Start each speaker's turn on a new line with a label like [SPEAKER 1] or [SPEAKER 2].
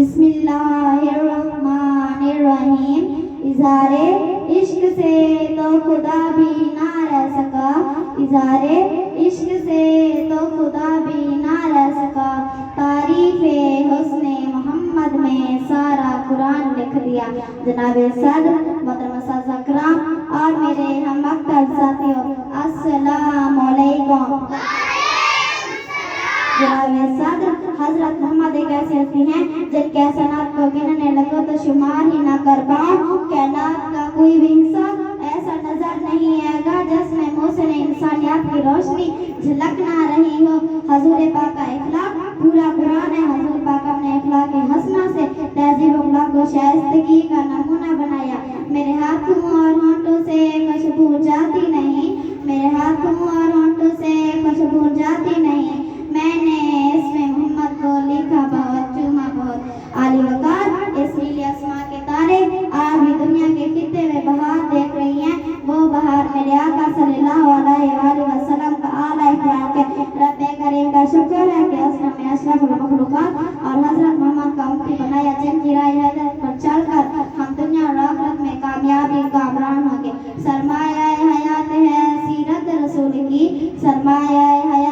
[SPEAKER 1] بسم اللہ الرحمن الرحیم. اظہار عشق سے تو خدا بھی نہ رہ سکا، اظہار عشق سے تو خدا بھی نہ رہ سکا. تعریف حسن محمد میں سارا قرآن لکھ دیا. جناب صدر محترم اساتذہ کرام اور میرے ہم مکتب ساتھیوں، السلام علیکم. جناب صدر حضرت محمد ایک ایسی ہستی ہیں جن کے احسانات کو گننے لگو تو شمار ہی نہ کر پاؤں. کائنات کا کوئی بھی حصہ ایسا نظر نہیں آئے گا جس میں محسن انسانیات کی روشنی جھلک نہ رہی ہو. حضور پاک کا اخلاق پورا قرآن ہے. حضور پاک اپنے اخلاق حسنہ سے تہذیب و اخلاق و شائستگی کا نمونہ بنایا. میرے ہاتھوں اور ہونٹوں سے خوشبو جاتی نہیں، میرے ہاتھوں اور ہونٹوں سے خوشبو جاتی نہیں. میں نے اس میں محمد کو لکھا بہت، چوما بہت. عالی وقار اس لیے اسماء کے تارے آج بھی دنیا کے خطے میں بہار دیکھ رہی ہیں. وہ بہار میرے آقا صلی اللہ علیہ وآلہ وسلم کا اعلیٰ اخلاق ہے. رب کریم کا شکر ہے کہ اسلام میں اشرف المخلوقات اور حضرت محمد کا امتی بنایا، جن کی راہ ہدایت پر چل کر ہم دنیا اور آخرت میں کامیابی کا عمران ہوں گے. سرمایہ حیات ہے سیرت رسول کی، سرمایہ حیات